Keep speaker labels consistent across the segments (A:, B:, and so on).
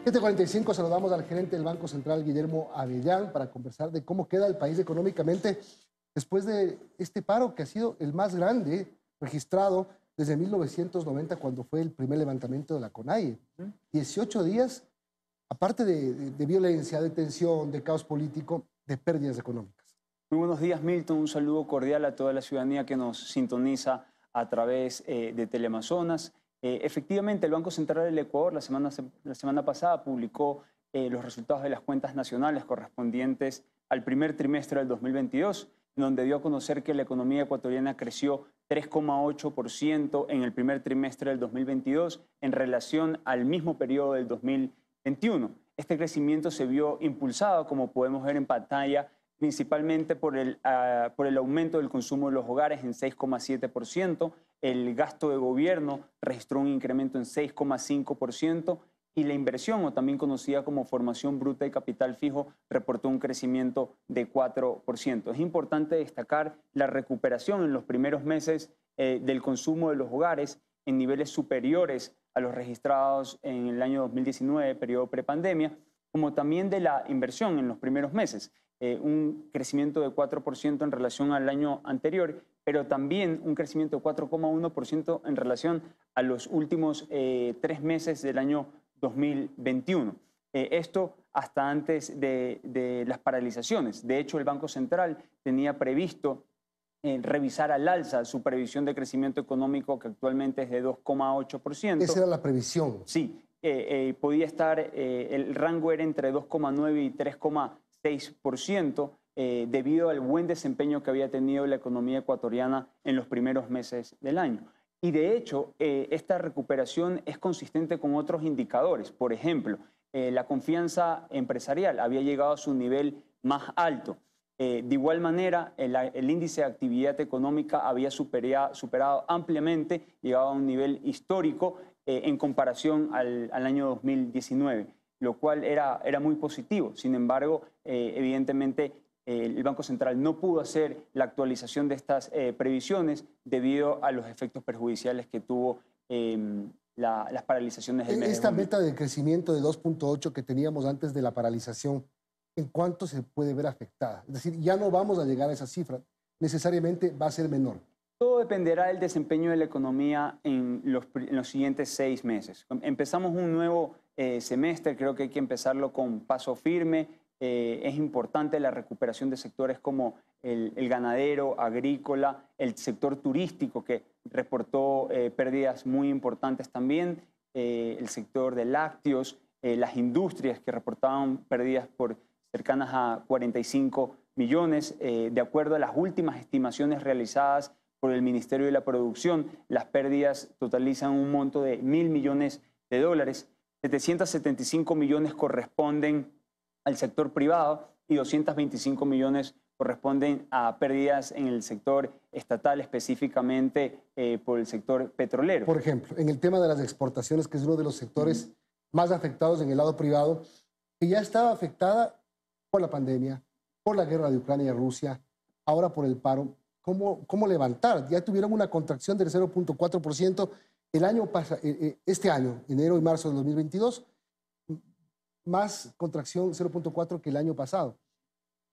A: 7:45 saludamos al gerente del Banco Central, Guillermo Avellán, para conversar de cómo queda el país económicamente después de este paro que ha sido el más grande registrado desde 1990, cuando fue el primer levantamiento de la CONAIE. 18 días, aparte de violencia, de tensión, de caos político, de pérdidas económicas.
B: Muy buenos días, Milton. Un saludo cordial a toda la ciudadanía que nos sintoniza a través de Teleamazonas. Efectivamente, el Banco Central del Ecuador la semana pasada publicó los resultados de las cuentas nacionales correspondientes al primer trimestre del 2022, donde dio a conocer que la economía ecuatoriana creció 3,8% en el primer trimestre del 2022 en relación al mismo periodo del 2021. Este crecimiento se vio impulsado, como podemos ver en pantalla, principalmente por el aumento del consumo de los hogares en 6,7%, el gasto de gobierno registró un incremento en 6,5% y la inversión, o también conocida como formación bruta de capital fijo, reportó un crecimiento de 4%. Es importante destacar la recuperación en los primeros meses del consumo de los hogares en niveles superiores a los registrados en el año 2019, periodo prepandemia, como también de la inversión en los primeros meses. Un crecimiento de 4% en relación al año anterior, pero también un crecimiento de 4,1% en relación a los últimos 3 meses del año 2021. Esto hasta antes de las paralizaciones. De hecho, el Banco Central tenía previsto revisar al alza su previsión de crecimiento económico, que actualmente es de 2,8%.
A: Esa era la previsión.
B: Sí, podía estar, el rango era entre 2,9 y 3,6%, debido al buen desempeño que había tenido la economía ecuatoriana en los primeros meses del año. Y de hecho, esta recuperación es consistente con otros indicadores. Por ejemplo, la confianza empresarial había llegado a su nivel más alto. De igual manera, el índice de actividad económica había superado ampliamente, llegado a un nivel histórico en comparación al año 2019, lo cual era muy positivo. Sin embargo, evidentemente, el Banco Central no pudo hacer la actualización de estas previsiones debido a los efectos perjudiciales que tuvo las paralizaciones del mes de
A: Esta
B: junio.
A: meta de crecimiento de 2,8 que teníamos antes de la paralización, ¿en cuánto se puede ver afectada? Es decir, ya no vamos a llegar a esa cifra, necesariamente va a ser menor.
B: Todo dependerá del desempeño de la economía en los siguientes 6 meses. Empezamos un nuevo semestre, creo que hay que empezarlo con paso firme. Es importante la recuperación de sectores como el ganadero, agrícola, el sector turístico, que reportó pérdidas muy importantes también, el sector de lácteos, las industrias que reportaban pérdidas por cercanas a 45 millones. De acuerdo a las últimas estimaciones realizadas por el Ministerio de la Producción, las pérdidas totalizan un monto de $1.000 millones. 775 millones corresponden al sector privado y 225 millones corresponden a pérdidas en el sector estatal, específicamente por el sector petrolero.
A: Por ejemplo, en el tema de las exportaciones, que es uno de los sectores más afectados en el lado privado, que ya estaba afectada por la pandemia, por la guerra de Ucrania y Rusia, ahora por el paro. ¿Cómo levantar? Ya tuvieron una contracción del 0,4% el año pasado, este año, enero y marzo del 2022, más contracción 0,4 que el año pasado.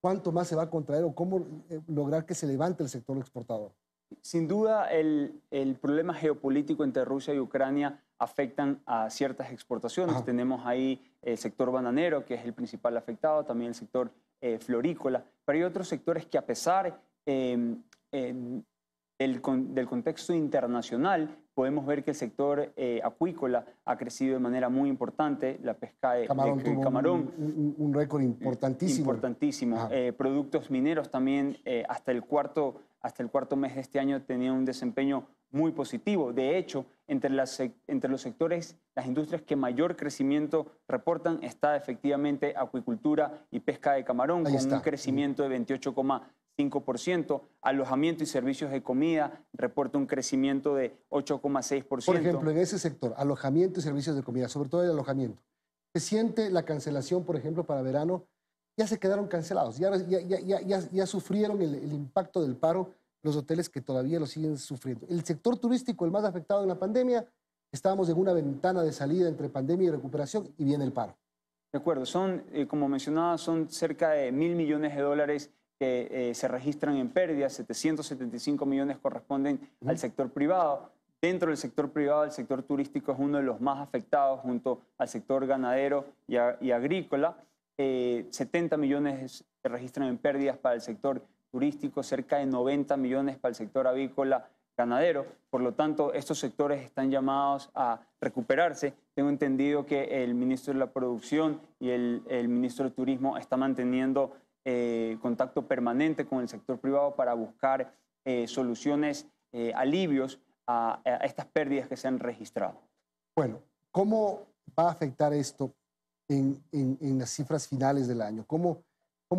A: ¿Cuánto más se va a contraer o cómo lograr que se levante el sector exportador?
B: Sin duda, el problema geopolítico entre Rusia y Ucrania afectan a ciertas exportaciones.
A: Ajá.
B: Tenemos ahí el sector bananero, que es el principal afectado, también el sector florícola, pero hay otros sectores que, a pesar del contexto internacional, podemos ver que el sector acuícola ha crecido de manera muy importante. La pesca de
A: Camarón tuvo
B: camarón,
A: un récord importantísimo.
B: Importantísimo. Productos mineros también, hasta el cuarto mes de este año tenían un desempeño muy positivo. De hecho, entre los sectores, las industrias que mayor crecimiento reportan está efectivamente acuicultura y pesca de camarón, con un crecimiento de 28,5%. Alojamiento y servicios de comida reporta un crecimiento de 8,6%.
A: Por ejemplo, en ese sector, alojamiento y servicios de comida, sobre todo el alojamiento, ¿se siente la cancelación, por ejemplo, para verano? Ya se quedaron cancelados, ya sufrieron el impacto del paro los hoteles, que todavía lo siguen sufriendo. El sector turístico, el más afectado en la pandemia, estábamos en una ventana de salida entre pandemia y recuperación y viene el paro.
B: De acuerdo, son, como mencionaba, son cerca de 1.000 millones de dólares que se registran en pérdidas, 775 millones corresponden al sector privado. Dentro del sector privado, el sector turístico es uno de los más afectados junto al sector ganadero y agrícola. 70 millones se registran en pérdidas para el sector turístico, cerca de 90 millones para el sector avícola ganadero. Por lo tanto, estos sectores están llamados a recuperarse. Tengo entendido que el ministro de la Producción y el ministro de Turismo están manteniendo contacto permanente con el sector privado para buscar soluciones, alivios a estas pérdidas que se han registrado.
A: Bueno, ¿cómo va a afectar esto en las cifras finales del año? ¿Cómo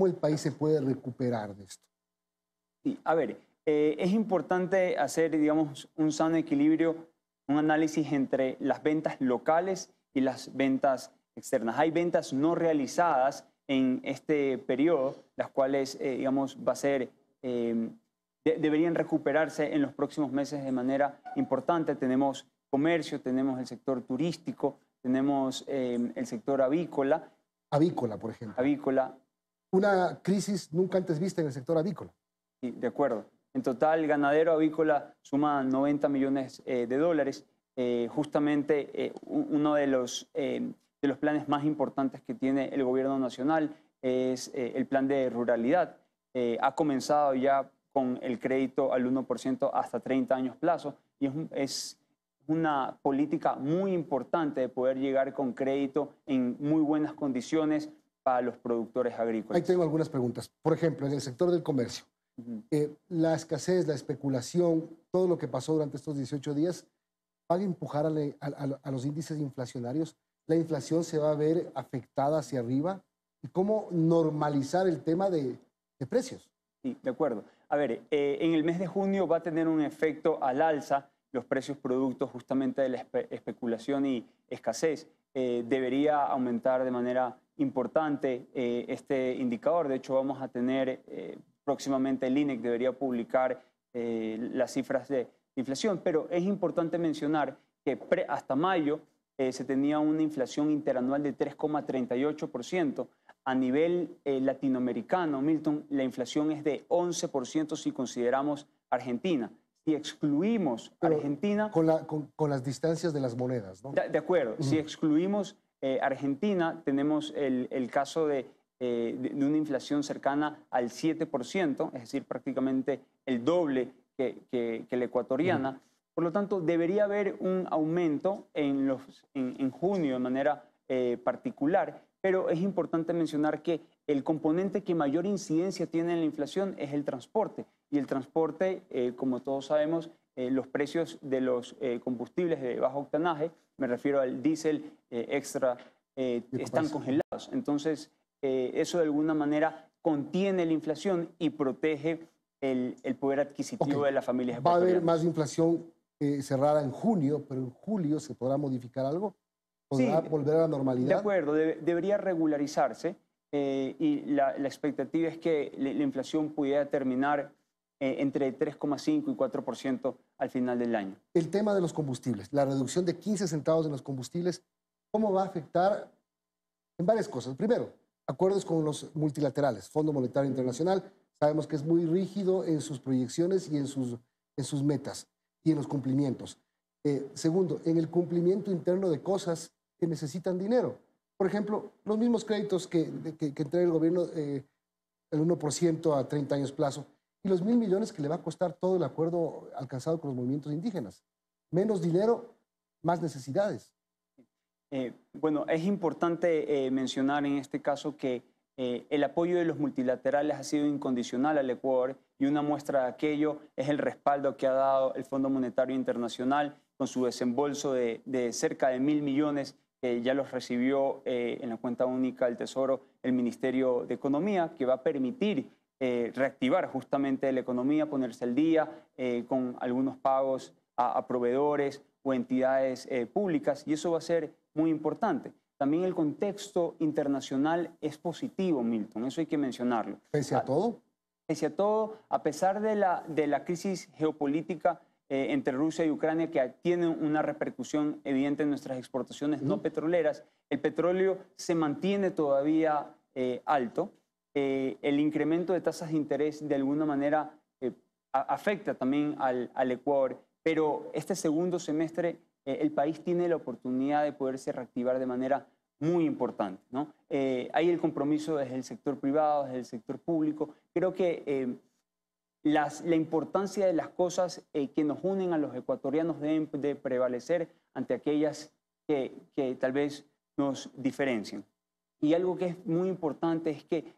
A: el país se puede recuperar de esto?
B: Sí, a ver, es importante hacer, digamos, un sano equilibrio, un análisis entre las ventas locales y las ventas externas. Hay ventas no realizadas en este periodo, las cuales, digamos, deberían recuperarse en los próximos meses de manera importante. Tenemos comercio, tenemos el sector turístico, tenemos el sector avícola.
A: Avícola, por ejemplo.
B: Avícola.
A: Una crisis nunca antes vista en el sector avícola.
B: Sí, de acuerdo. En total, ganadero avícola suma 90 millones de dólares. Justamente uno de los planes más importantes que tiene el gobierno nacional es el plan de ruralidad. Ha comenzado ya con el crédito al 1% hasta 30 años plazo y es una política muy importante de poder llegar con crédito en muy buenas condiciones para los productores agrícolas.
A: Ahí tengo algunas preguntas. Por ejemplo, en el sector del comercio, la escasez, la especulación, todo lo que pasó durante estos 18 días, ¿van a empujar a los índices inflacionarios? ¿La inflación se va a ver afectada hacia arriba? ¿Y cómo normalizar el tema de precios?
B: Sí, de acuerdo. A ver, en el mes de junio va a tener un efecto al alza los precios productos justamente de la especulación y escasez. Debería aumentar de manera importante este indicador. De hecho, vamos a tener próximamente el INEC debería publicar las cifras de inflación, pero es importante mencionar que hasta mayo se tenía una inflación interanual de 3,38%. A nivel latinoamericano, Milton, la inflación es de 11% si consideramos Argentina. Si excluimos Argentina...
A: Con las distancias de las monedas, ¿no?
B: De acuerdo. Si excluimos Argentina, tenemos el caso de una inflación cercana al 7%, es decir, prácticamente el doble que la ecuatoriana. Por lo tanto, debería haber un aumento en junio de manera particular, pero es importante mencionar que el componente que mayor incidencia tiene en la inflación es el transporte. Y el transporte, como todos sabemos, los precios de los combustibles de bajo octanaje, me refiero al diésel extra, están congelados. Entonces, eso de alguna manera contiene la inflación y protege el poder adquisitivo de las familias ecuatorianas.
A: Va a haber más inflación cerrada en junio, pero en julio ¿se podrá modificar algo? ¿Podrá volver a la normalidad?
B: De acuerdo, debería regularizarse y la expectativa es que la inflación pudiera terminar entre 3,5 y 4% al final del año.
A: El tema de los combustibles, la reducción de 15 centavos en los combustibles, ¿cómo va a afectar en varias cosas? Primero, acuerdos con los multilaterales, Fondo Monetario Internacional, sabemos que es muy rígido en sus proyecciones y en sus metas y en los cumplimientos. Segundo, en el cumplimiento interno de cosas que necesitan dinero. Por ejemplo, los mismos créditos que entrega el gobierno, el 1% a 30 años plazo, y los 1.000 millones que le va a costar todo el acuerdo alcanzado con los movimientos indígenas. Menos dinero, más necesidades.
B: Bueno, es importante mencionar en este caso que el apoyo de los multilaterales ha sido incondicional al Ecuador y una muestra de aquello es el respaldo que ha dado el Fondo Monetario Internacional con su desembolso de cerca de 1.000 millones que ya los recibió en la cuenta única del Tesoro el Ministerio de Economía, que va a permitir reactivar justamente la economía, ponerse al día con algunos pagos a proveedores o entidades públicas, y eso va a ser muy importante. También el contexto internacional es positivo, Milton, eso hay que mencionarlo.
A: ¿Pese a todo?
B: Pese a todo, a pesar de la crisis geopolítica entre Rusia y Ucrania que tienen una repercusión evidente en nuestras exportaciones no petroleras. El petróleo se mantiene todavía alto. El incremento de tasas de interés de alguna manera afecta también al Ecuador, pero este segundo semestre el país tiene la oportunidad de poderse reactivar de manera muy importante, ¿no? Hay el compromiso desde el sector privado, desde el sector público. Creo que la importancia de las cosas que nos unen a los ecuatorianos deben de prevalecer ante aquellas que tal vez nos diferencian. Y algo que es muy importante es que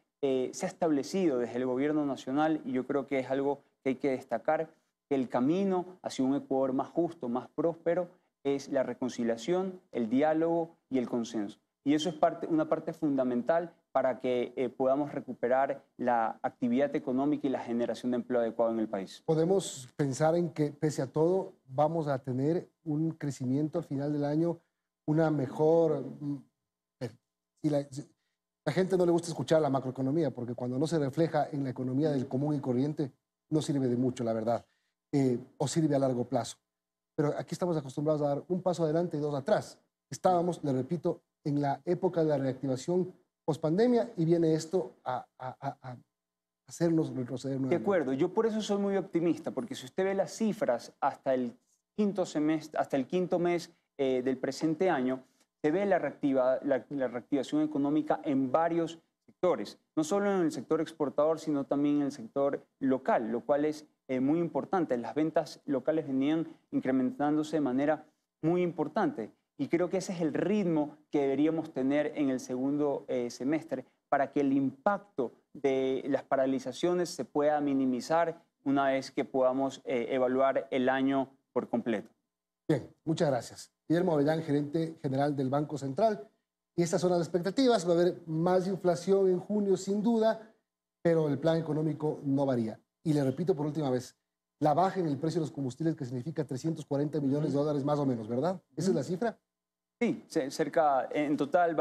B: se ha establecido desde el gobierno nacional, y yo creo que es algo que hay que destacar, que el camino hacia un Ecuador más justo, más próspero, es la reconciliación, el diálogo y el consenso. Y eso es una parte fundamental para que podamos recuperar la actividad económica y la generación de empleo adecuado en el país.
A: Podemos pensar en que, pese a todo, vamos a tener un crecimiento al final del año, una mejor... Si la gente no le gusta escuchar la macroeconomía, porque cuando no se refleja en la economía del común y corriente, no sirve de mucho, la verdad, o sirve a largo plazo. Pero aquí estamos acostumbrados a dar un paso adelante y dos atrás. Estábamos, le repito, en la época de la reactivación pospandemia y viene esto a hacernos retroceder nuevamente.
B: De acuerdo, yo por eso soy muy optimista, porque si usted ve las cifras hasta el quinto semestre, hasta el quinto mes del presente año, se ve la reactivación económica en varios sectores, no solo en el sector exportador, sino también en el sector local, lo cual es muy importante. Las ventas locales venían incrementándose de manera muy importante. Y creo que ese es el ritmo que deberíamos tener en el segundo semestre para que el impacto de las paralizaciones se pueda minimizar una vez que podamos evaluar el año por completo.
A: Bien, muchas gracias. Guillermo Avellán, gerente general del Banco Central. Y estas son las expectativas. Va a haber más inflación en junio, sin duda, pero el plan económico no varía. Y le repito por última vez, la baja en el precio de los combustibles, que significa 340 millones de dólares más o menos, ¿verdad? ¿Esa es la cifra?
B: Sí, cerca, en total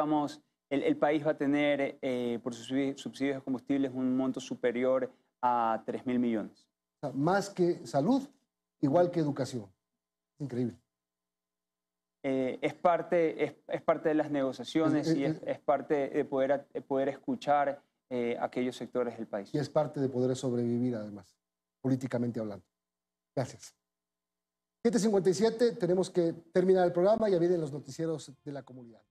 B: el país va a tener por sus subsidios de combustibles un monto superior a 3.000 millones.
A: O sea, más que salud, igual que educación. Increíble.
B: Es parte de las negociaciones y es parte de poder escuchar aquellos sectores del país.
A: Y es parte de poder sobrevivir, además, políticamente hablando. Gracias. 7:57, tenemos que terminar el programa, ya vienen los noticieros de la comunidad.